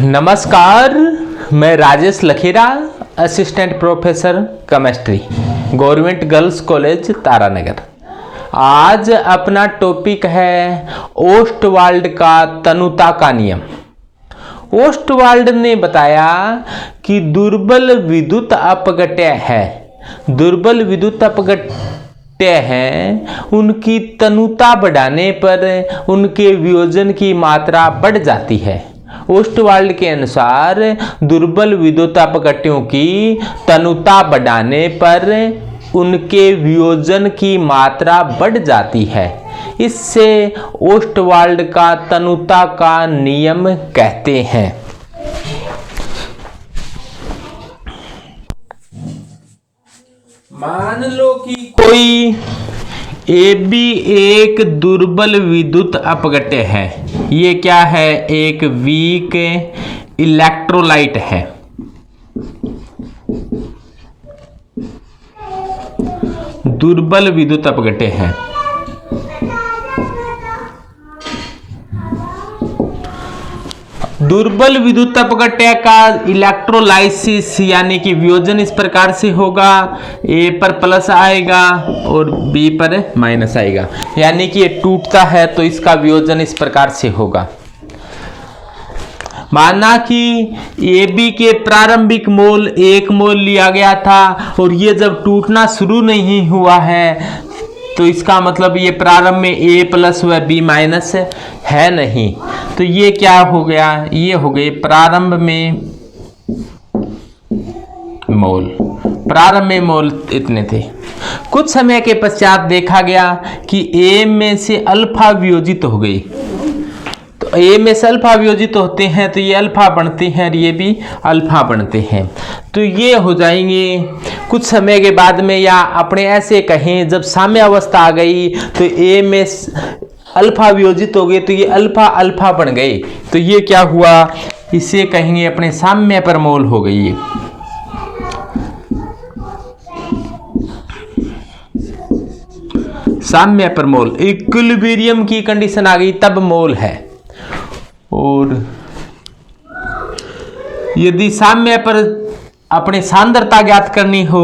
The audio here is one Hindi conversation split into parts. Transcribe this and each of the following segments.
नमस्कार, मैं Rajesh Lakhera, assistant professor chemistry, government girls college Taranagar. आज अपना टॉपिक है ओस्टवाल्ड का तनुता का नियम। ओस्टवाल्ड ने बताया कि दुर्बल विद्युत अपघट्य है, दुर्बल विद्युत अपघट्य हैं, उनकी तनुता बढ़ाने पर उनके वियोजन की मात्रा बढ़ जाती है। ओस्टवाल्ड के अनुसार दुर्बल विद्युत अपघट्यों की तनुता बढ़ाने पर उनके वियोजन की मात्रा बढ़ जाती है। इससे ओस्टवाल्ड का तनुता का नियम कहते हैं। मान लो कि कोई AB एक दुर्बल विद्युत अपघट्य है। ये क्या है? एक वीक इलेक्ट्रोलाइट है। दुर्बल विद्युत अपघट्य है। दुर्बल विद्युत अपघट्य का इलेक्ट्रोलाइसिस यानी कि वियोजन इस प्रकार से होगा, A पर प्लस आएगा और B पर माइनस आएगा, यानी कि ये टूटता है तो इसका वियोजन इस प्रकार से होगा। माना कि AB के प्रारंभिक मोल 1 मोल लिया गया था और ये जब टूटना शुरू नहीं हुआ है तो इसका मतलब ये प्रारंभ में A प्लस व B माइनस है नहीं। तो ये क्या हो गया? ये हो गए प्रारंभ में मोल। प्रारंभ में मोल इतने थे। कुछ समय के पश्चात देखा गया कि A में से अल्फा वियोजित हो गई। तो A में से अल्फा वियोजित होते हैं तो ये अल्फा बनते हैं और ये भी अल्फा बनते हैं। तो ये हो जाएंगे कुछ समय के बाद में, या अपने ऐसे कहें जब साम्य अवस्था आ गई तो A में अल्फा वियोजित हो गए तो ये अल्फा अल्फा बन गए। तो ये क्या हुआ? इसे कहेंगे अपने साम्य पर मोल हो गई। साम्य पर मोल, इक्विलिब्रियम की कंडीशन आ गई तब मोल है। और यदि साम्य पर अपने सांद्रता ज्ञात करनी हो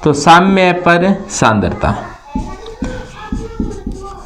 तो साम्य पर सांद्रता,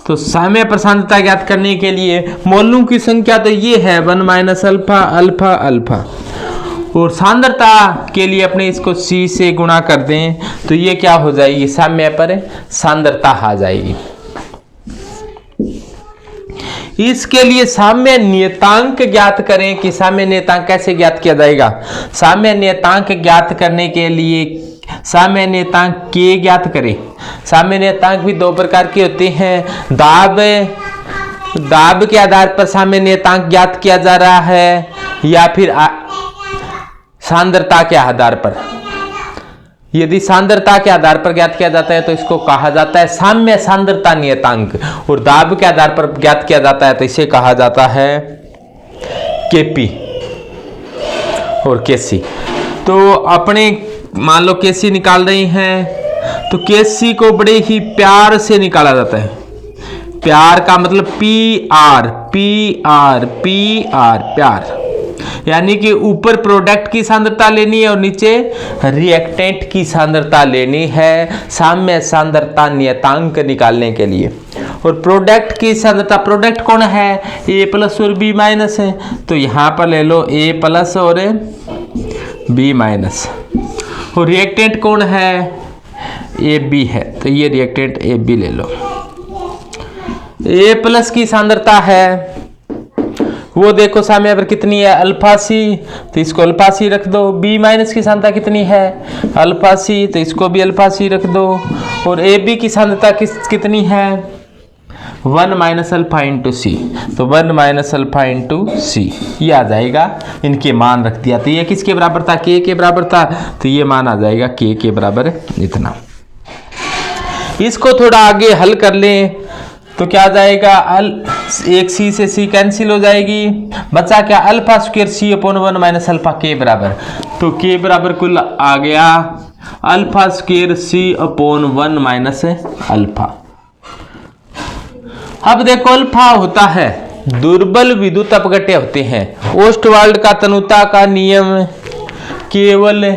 तो साम्य पर सांद्रता ज्ञात करने के लिए मोलों की संख्या तो ये है 1 माइनस अल्फा अल्फा अल्फा, और सांद्रता के लिए अपने इसको C से गुणा कर दें तो ये क्या हो जाएगी? साम्य पर सांद्रता आ जाएगी। इसके लिए साम्य नियतांक ज्ञात करें कि साम्य नियतांक कैसे ज्ञात किया जाएगा। साम्य नियतांक ज्ञात करने के लिए साम्य नियतांक K ज्ञात करें। साम्य नियतांक भी दो प्रकार के होते हैं। दाब के आधार पर साम्य नियतांक ज्ञात किया जा रहा है या फिर सांद्रता के आधार पर। यदि सांद्रता के आधार पर ज्ञात किया जाता है तो इसको कहा जाता है साम्य सांद्रता नियतांक, और दाब के आधार पर ज्ञात किया जाता है तो इसे कहा जाता है Kp और Kc। तो अपने मान लो Kc निकाल रहे हैं तो Kc को बड़े ही प्यार से निकाला जाता है। प्यार का मतलब PR PR PR, प्यार, यानी कि ऊपर प्रोडक्ट की सांद्रता लेनी है और नीचे रिएक्टेंट की सांद्रता लेनी है साम्य सांद्रता नियतांक निकालने के लिए। और प्रोडक्ट की सांद्रता, प्रोडक्ट कौन है? A प्लस और B माइनस है, तो यहाँ पर ले लो A प्लस और B माइनस। और रिएक्टेंट कौन है? AB है, तो ये रिएक्टेंट AB ले लो। A प्लस की सांद्रता है वो देखो साम्य पर कितनी है? अल्फा C, तो इसको अल्फा C रख दो। B माइनस की सांद्रता कितनी है? अल्फा C, तो इसको भी अल्फा C रख दो। और AB की सांद्रता कितनी है? 1 माइनस अल्फा इंटू C, तो 1 माइनस अल्फा इंटू C ये आ जाएगा। इनके मान रख दिया तो ये किसके बराबर था? K के बराबर था, तो ये मान आ जाएगा K के बराबर इतना। इसको थोड़ा आगे हल कर लें तो क्या आ जाएगा? एक C से C कैंसिल हो जाएगी, बचा क्या? Alpha square C upon 1 minus alpha K बराबर। तो K बराबर कुल आ गया alpha square C upon 1 minus alpha. अब देखो अल्फा होता है दुर्बल विद्युत अपघट्य होते हैं। ओस्टवाल्ड का तनुता का नियम केवल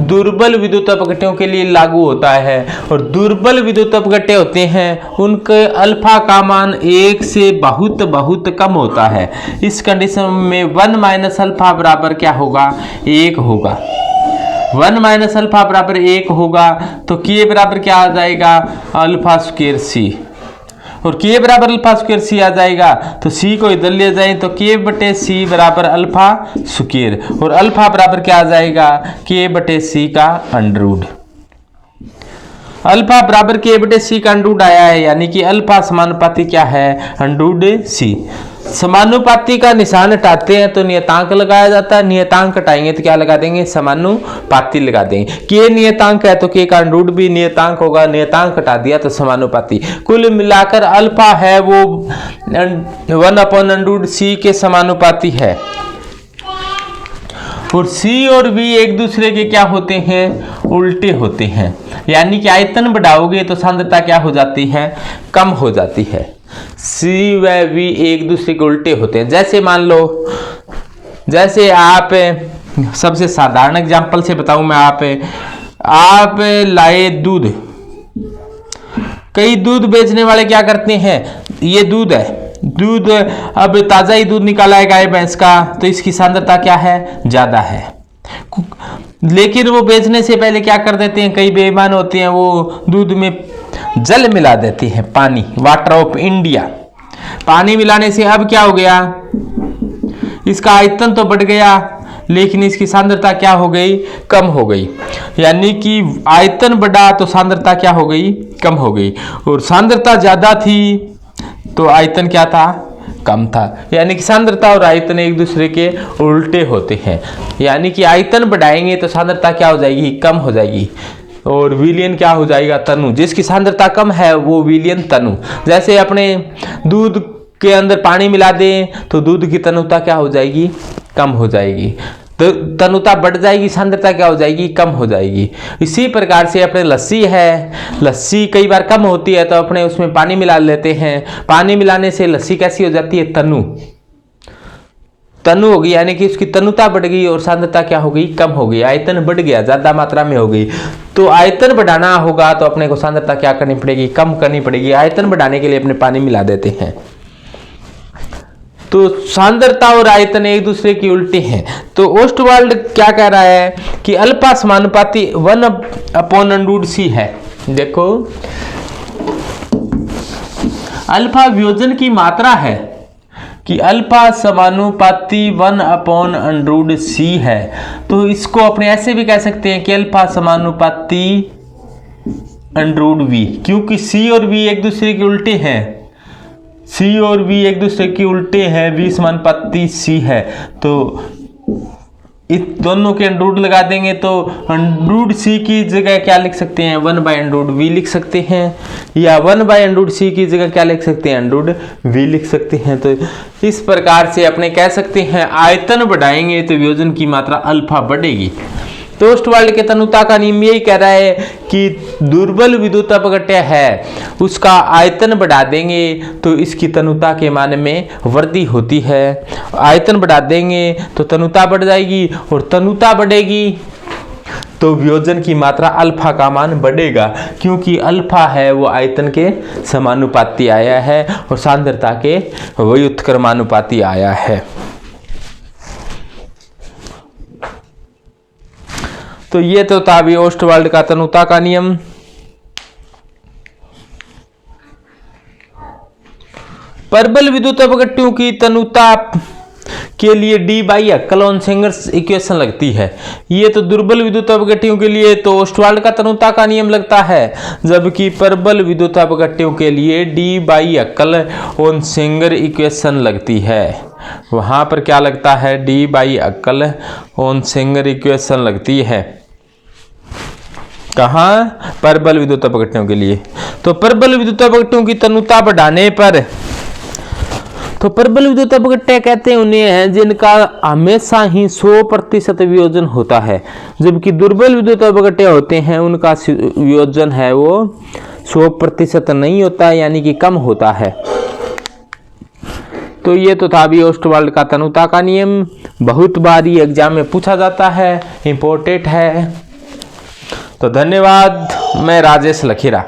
दुर्बल विद्युत अपघट्यों के लिए लागू होता है और दुर्बल विद्युत अपघट्य होते हैं उनके अल्फा का मान 1 से बहुत बहुत कम होता है। इस कंडीशन में 1 माइनस अल्फा बराबर क्या होगा? 1 होगा। 1 माइनस अल्फा बराबर 1 होगा तो के बराबर क्या आ जाएगा? अल्फा स्क्वायर सी। और के बराबर अल्फा स्क्वायर सी आ जाएगा तो सी को इधर ले जाए तो के बटे सी बराबर अल्फा स्क्वायर और अल्फा बराबर क्या आ जाएगा? के बटे सी का अंडररूट। अल्फा बराबर के बटे सी का अंडररूट आया है, यानी कि अल्फा समानुपाती क्या है? अंडररूट सी। समानुपाती का निशान हटाते हैं तो नियतांक लगाया जाता है, नियतांक हटाएंगे तो क्या लगा देंगे? समानुपाती लगा देंगे। के नियतांक है तो के का अंडररूट भी नियतांक होगा, नियतांक हटा दिया तो समानुपाती। कुल मिलाकर अल्फा है वो 1/√c के समानुपाती है और C और V एक दूसरे के क्या होते हैं? उल्टे होते हैं। यानी कि आयतन बढ़ाओगे तो सांद्रता क्या हो जाती है? कम हो जाती है। C व V एक दूसरे के उल्टे होते हैं। जैसे मान लो, जैसे आप सबसे साधारण एग्जांपल से बताऊं मैं, आप लाए दूध। कई दूध बेचने वाले क्या करते हैं? ये दूध है, दूध अब ताजा ही दूध निकाला है गाय भैंस का तो इसकी सांद्रता क्या है? ज्यादा है। लेकिन वो बेचने से पहले क्या कर देते हैं? कई बेईमान होते हैं, वो दूध में जल मिला देते हैं, पानी, वाटर ऑफ इंडिया। पानी मिलाने से अब क्या हो गया? इसका आयतन तो बढ़ गया लेकिन इसकी सांद्रता क्या हो गई? कम हो गई। यानी कि आयतन बढ़ा तो सांद्रता क्या हो गई? कम हो गई। और सांद्रता ज्यादा थी तो आयतन क्या था? कम था। यानी कि सांद्रता और आयतन एक दूसरे के उल्टे होते हैं। यानी कि आयतन बढ़ाएंगे तो सांद्रता क्या हो जाएगी? कम हो जाएगी और विलयन क्या हो जाएगा? तनु। जिसकी सांद्रता कम है वो विलयन तनु। जैसे अपने दूध के अंदर पानी मिला दें तो दूध की तनुता क्या हो जाएगी? कम हो जाएगी। तो तनुता बढ़ जाएगी, सांद्रता क्या हो जाएगी? कम हो जाएगी। इसी प्रकार से अपने लस्सी है, लस्सी कई बार कम होती है तो अपने उसमें पानी मिला लेते हैं। पानी मिलाने से लस्सी कैसी हो जाती है? तनु। तनु होगी, यानी कि उसकी तनुता बढ़ गई और सांद्रता क्या हो गई? कम हो गई। आयतन बढ़ गया, ज्यादा मात्रा में हो गई। तो आयतन बढ़ाना होगा तो अपने को सांद्रता क्या करनी पड़ेगी? कम करनी पड़ेगी। आयतन बढ़ाने के लिए अपने पानी मिला देते हैं। तो सांद्रता और आयतन एक दूसरे की उल्टे हैं। तो ओस्टवाल्ड क्या कह रहा है कि अल्फा समानुपाती 1/√c है। देखो, अल्फा वियोजन की मात्रा है कि अल्फा समानुपाती 1/√c है। तो इसको अपने ऐसे भी कह सकते हैं कि अल्फा समानुपाती √v, क्योंकि c और v एक दूसरे के उल्टे हैं। C और V एक दूसरे के उल्टे हैं, V समानुपाती C है तो इस दोनों के अंडररूट लगा देंगे तो √c की जगह क्या लिख सकते हैं? 1/√v लिख सकते हैं, या 1/√c की जगह क्या लिख सकते हैं? √v लिख सकते हैं। तो इस प्रकार से अपने कह सकते हैं आयतन बढ़ाएंगे तो वियोजन की मात्रा अल्फा बढ़ेगी। तो ओस्टवाल्ड के तनुता का नियम यही कह रहा है कि दुर्बल विद्युत अपघट्य है उसका आयतन बढ़ा देंगे तो इसकी तनुता के मान में वृद्धि होती है। आयतन बढ़ा देंगे तो तनुता बढ़ जाएगी और तनुता बढ़ेगी तो वियोजन की मात्रा अल्फा का मान बढ़ेगा, क्योंकि अल्फा है वो आयतन के समानुपाती आया है और सांद्रता के व्युत्क्रमानुपाती आया है। तो ये तो था अभी ओस्टवाल्ड का तनुता का नियम। परबल विद्युत अपघट्यों की तनुता के लिए D/Hckel-Onsager इक्वेशन लगती है। ये तो दुर्बल विद्युत अपघट्यों के लिए तो ओस्टवाल्ड का तनुता का नियम लगता है, जबकि परबल विद्युत अपघट्यों के लिए D/Hckel-Onsager इक्वेशन लगती है। वहां पर क्या लगता है? D/Hckel-Onsager इक्वेशन लगती है। कहाँ? परबल विद्युत अपघट्यों के लिए। तो परबल विद्युत अपघट्यों की तनुता बढ़ाने पर, तो परबल विद्युत अपघट्य कहते हैं उन्हें हैं जिनका हमेशा ही 100% वियोजन होता है, जबकि दुर्बल विद्युत अपघट्य होते हैं उनका वियोजन है वो 100% नहीं होता, यानी कि कम होता है। तो ये तो था अभी ओस्टवाल्ड का तनुता का नियम, बहुत बार ये एग्जाम में पूछा जाता है, इम्पोर्टेंट है। तो धन्यवाद, मैं राजेश लखेरा।